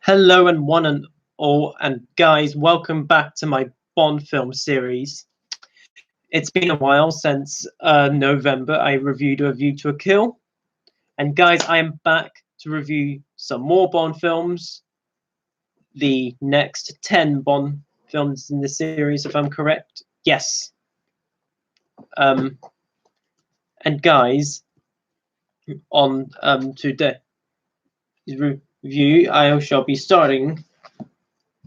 Hello and one and all, and guys, welcome back to my Bond film series. It's been a while since November I reviewed A View to a Kill, and guys, I am back to review some more Bond films, the next 10 Bond films in the series, if I'm correct. Yes. And guys, on today's review, I shall be starting.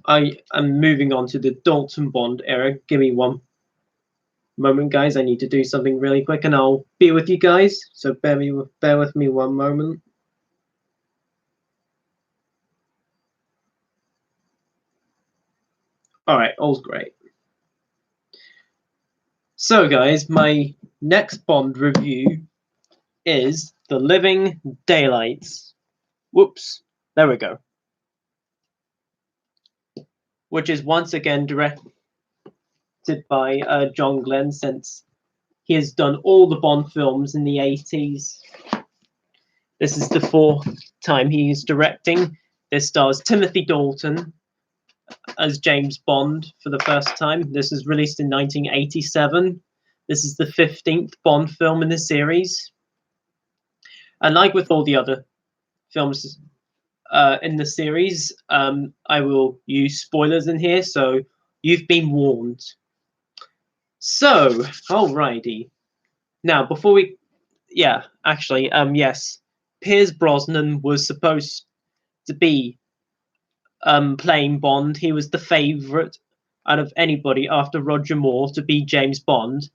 I am moving on to the Dalton Bond era. Give me one moment, guys. I need to do something really quick, and I'll be with you guys. So bear with me one moment. All right, all's great. So, guys, my next Bond review is The Living Daylights. Whoops, there we go. Which is once again directed by John Glenn, since he has done all the Bond films in the 80s. This is the fourth time he's directing. This stars Timothy Dalton as James Bond for the first time. This was released in 1987. This is the 15th Bond film in the series. And like with all the other films in the series, I will use spoilers in here, so you've been warned. So, alrighty. Now, before we... Yeah, actually, yes. Pierce Brosnan was supposed to be playing Bond. He was the favourite out of anybody after Roger Moore to be James Bond,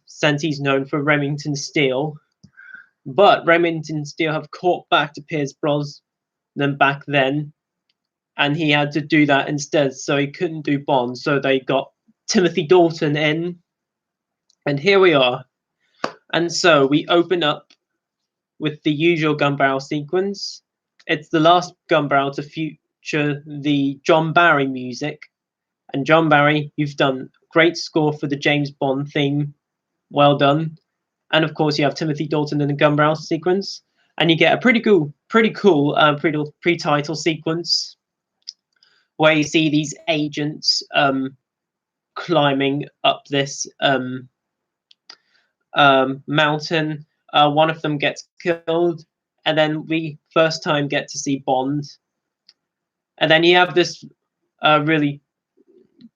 since he's known for Remington Steele. But Remington Steele have caught back to Pierce Brosnan back then, and he had to do that instead, so he couldn't do Bond. So they got Timothy Dalton in, and here we are. And so we open up with the usual gun barrel sequence. It's the last gun barrel to feature the John Barry music. And John Barry, you've done great score for the James Bond theme. Well done. And of course, you have Timothy Dalton in the gun barrel sequence. And you get a pretty cool pre-title sequence where you see these agents climbing up this mountain. One of them gets killed, and then we first time get to see Bond. And then you have this really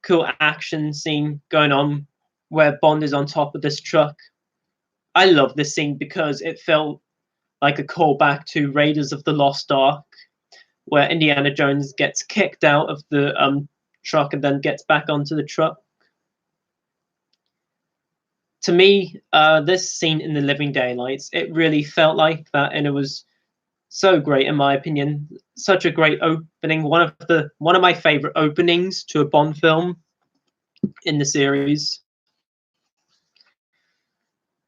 cool action scene going on where Bond is on top of this truck. I love this scene because it felt like a callback to Raiders of the Lost Ark, where Indiana Jones gets kicked out of the truck and then gets back onto the truck. To me, this scene in The Living Daylights, it really felt like that, and it was so great in my opinion. Such a great opening. One of my favorite openings to a Bond film in the series.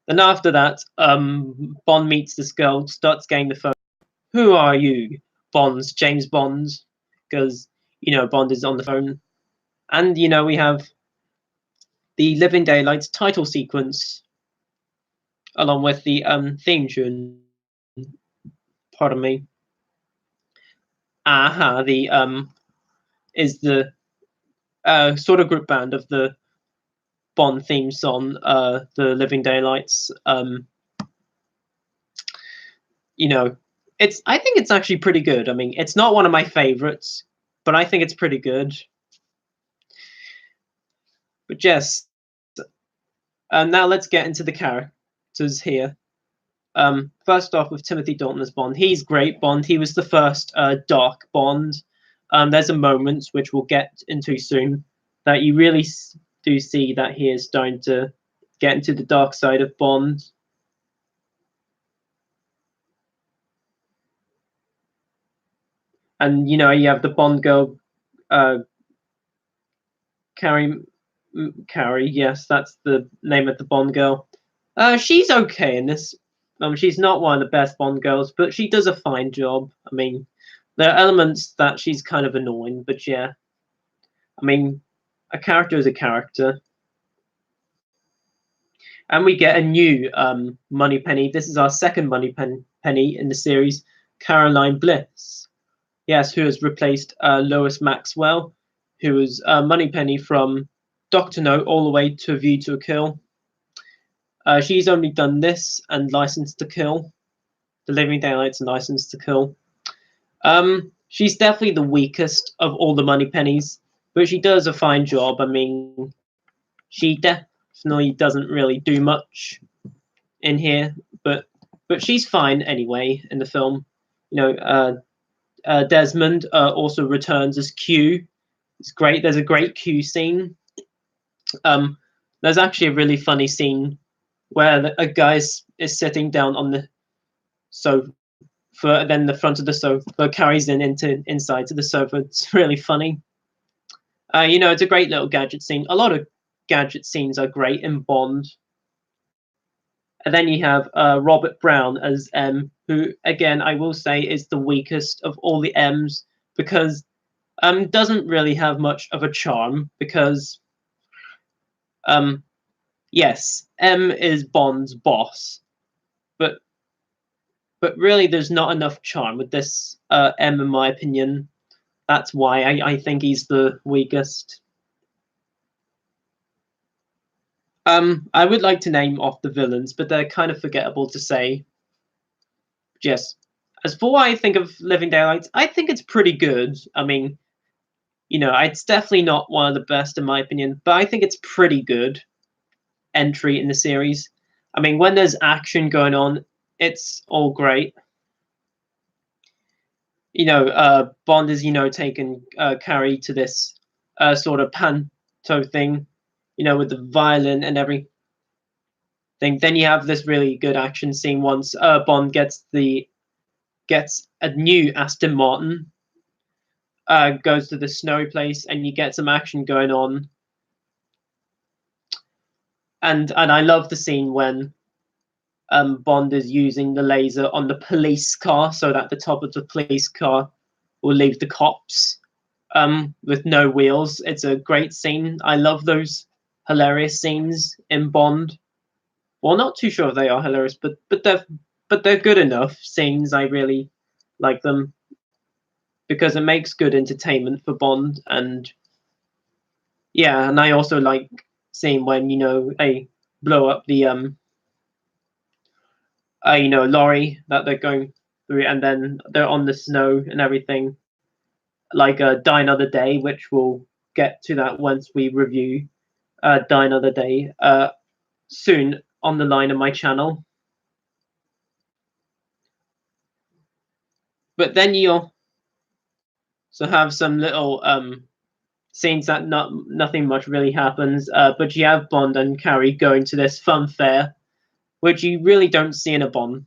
Then after that, Bond meets this girl, starts getting the phone. Who are you? Bond's James Bond, because Bond is on the phone, and we have the Living Daylights title sequence along with the theme tune. Pardon me. Aha, the is the sort of group band of the Bond theme song, the Living Daylights. I think it's actually pretty good. I mean, it's not one of my favorites, but I think it's pretty good. But yes, now let's get into the characters here. First off, with Timothy Dalton as Bond, he's great Bond. He was the first dark Bond. There's a moment, which we'll get into soon, that you really do see that he is starting to get into the dark side of Bond. And you have the Bond girl, Carrie. Yes, that's the name of the Bond girl. She's okay in this. She's not one of the best Bond girls, but she does a fine job. I mean, there are elements that she's kind of annoying, but yeah. I mean, a character is a character. And we get a new Moneypenny. This is our second Moneypenny in the series, Caroline Bliss. Yes, who has replaced Lois Maxwell, who was Moneypenny from Doctor No all the way to View to a Kill. She's only done this and License to Kill, The Living Daylights and License to Kill. She's definitely the weakest of all the Moneypennies, but she does a fine job. I mean, she definitely doesn't really do much in here, but she's fine anyway in the film. You know, Desmond also returns as Q. It's great. There's a great Q scene. There's actually a really funny scene where a guy is sitting down on the sofa, then the front of the sofa carries inside to the sofa. It's really funny. You know, it's a great little gadget scene. A lot of gadget scenes are great in Bond. And then you have Robert Brown as M, who, again, I will say is the weakest of all the M's because doesn't really have much of a charm because, yes, M is Bond's boss, but really there's not enough charm with this M, in my opinion. That's why I think he's the weakest. I would like to name off the villains, but they're kind of forgettable to say. Yes. As for what I think of Living Daylights, I think it's pretty good. I mean, you know, it's definitely not one of the best in my opinion, but I think it's pretty good entry in the series. I mean, when there's action going on, it's all great. You know, Bond is, you know, taken Carrie to this sort of panto thing, you know, with the violin and everything. Then you have this really good action scene once Bond gets a new Aston Martin, goes to the snowy place, and you get some action going on. And I love the scene when Bond is using the laser on the police car so that the top of the police car will leave the cops with no wheels. It's a great scene. I love those hilarious scenes in Bond. Well, not too sure if they are hilarious, but they're good enough scenes. I really like them because it makes good entertainment for Bond. And yeah, and I also like seeing when, you know, they blow up the you know, lorry that they're going through, and then they're on the snow and everything, like Die Another Day, which we'll get to that once we review Die Another Day soon on the line of my channel. But then you'll also have some little scenes that nothing much really happens, but you have Bond and Carrie going to this fun fair, which you really don't see in a Bond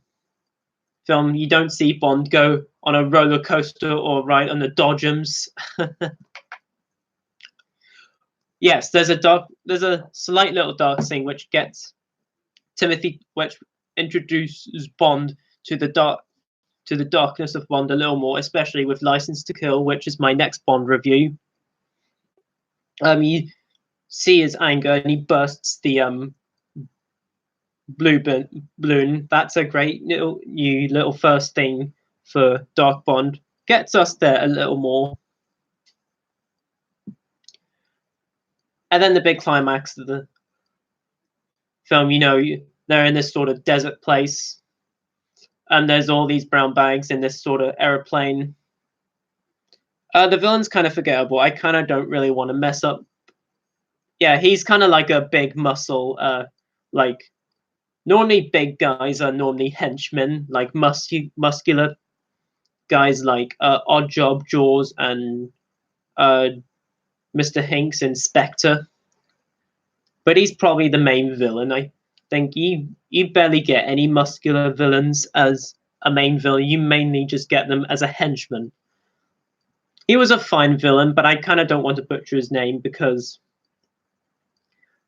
film. You don't see Bond go on a roller coaster or ride on the Dodgems. Yes, there's a slight little dark scene which gets which introduces Bond to the darkness of Bond a little more, especially with License to Kill, which is my next Bond review. You see his anger and he bursts the blue balloon. That's a great little first thing for Dark Bond. Gets us there a little more. And then the big climax of the film, you know, they're in this sort of desert place, and there's all these brown bags in this sort of aeroplane. The villain's kind of forgettable. I kind of don't really want to mess up. Yeah, he's kind of like a big muscle. Like normally big guys are normally henchmen, like muscular guys like Oddjob, Jaws, and Mr. Hinks in Spectre. But he's probably the main villain. I think you barely get any muscular villains as a main villain. You mainly just get them as a henchman. He was a fine villain, but I kind of don't want to butcher his name because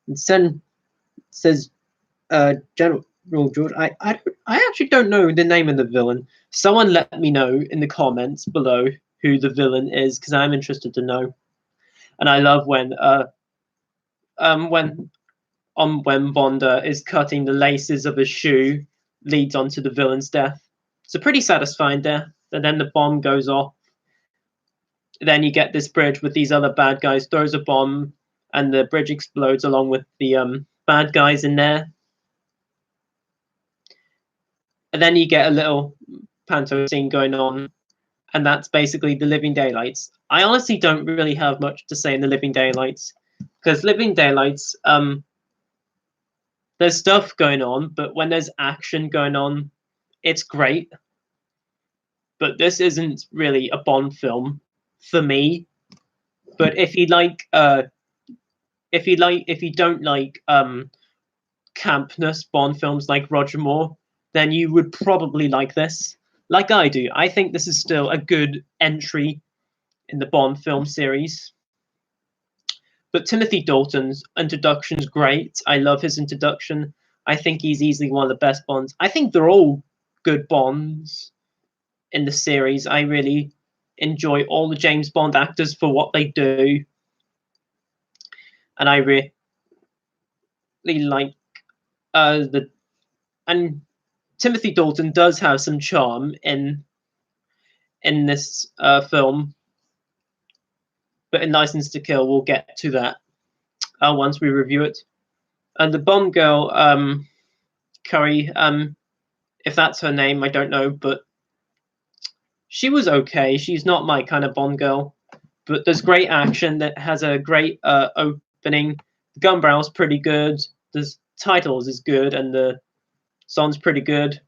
it says General George. I actually don't know the name of the villain. Someone let me know in the comments below who the villain is because I'm interested to know. And I love when Bond is cutting the laces of his shoe leads on to the villain's death. It's a pretty satisfying death. And then the bomb goes off then you get this bridge with these other bad guys, throws a bomb, and the bridge explodes along with the bad guys in there. And then you get a little panto scene going on, and that's basically the Living Daylights. I honestly don't really have much to say in the Living Daylights, because Living Daylights, there's stuff going on, but when there's action going on, it's great. But this isn't really a Bond film for me. But if you don't like campness Bond films like Roger Moore, then you would probably like this, like I do. I think this is still a good entry in the Bond film series. But Timothy Dalton's introduction's great. I love his introduction. I think he's easily one of the best Bonds. I think they're all good Bonds in the series. I really enjoy all the James Bond actors for what they do. And I really like and Timothy Dalton does have some charm in this film, but in License to Kill we'll get to that once we review it. And the Bond girl, Curry, if that's her name, I don't know, but she was okay. She's not my kind of Bond girl, but there's great action that has a great opening. The gun barrel's pretty good. The titles is good, and the song's pretty good.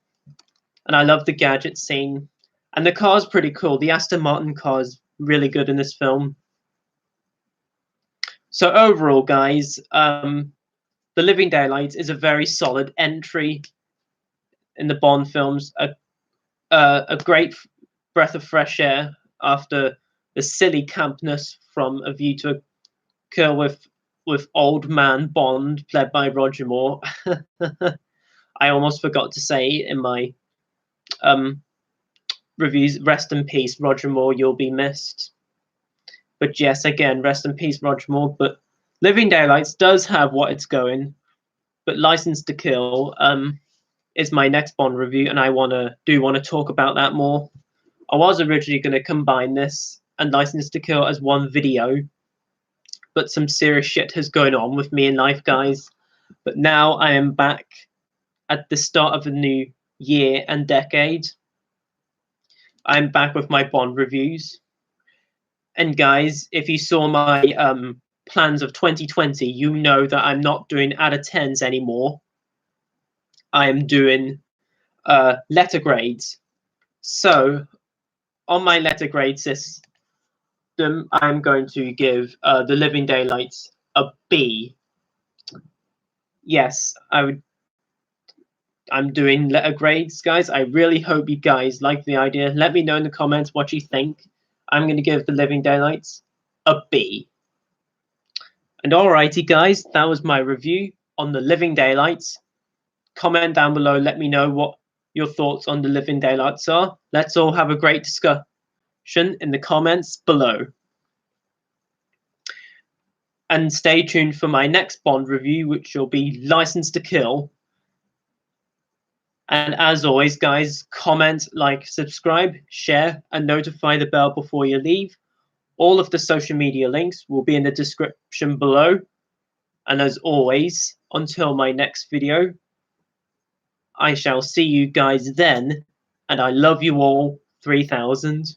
And I love the gadget scene. And the car's pretty cool. The Aston Martin car is really good in this film. So overall, guys, The Living Daylights is a very solid entry in the Bond films. A great breath of fresh air after the silly campness from A View to a Kill with old man Bond, played by Roger Moore. I almost forgot to say in my reviews, rest in peace, Roger Moore, you'll be missed. But yes, again, rest in peace, Roger Moore. But Living Daylights does have what it's going. But License to Kill is my next Bond review, and I want to talk about that more. I was originally going to combine this and License to Kill as one video, but some serious shit has gone on with me in life, guys. But now I am back at the start of a new year and decade. I'm back with my Bond reviews. And guys, if you saw my plans of 2020, you know that I'm not doing out of 10s anymore. I am doing letter grades. So on my letter grade system, I'm going to give The Living Daylights a B. Yes, I'm doing letter grades, guys. I really hope you guys like the idea. Let me know in the comments what you think. I'm going to give The Living Daylights a B. And alrighty, guys, that was my review on The Living Daylights. Comment down below. Let me know what your thoughts on The Living Daylights are. Let's all have a great discussion in the comments below. And stay tuned for my next Bond review, which will be License to Kill. And as always, guys, comment, like, subscribe, share, and notify the bell before you leave. All of the social media links will be in the description below. And as always, until my next video, I shall see you guys then. And I love you all, 3000.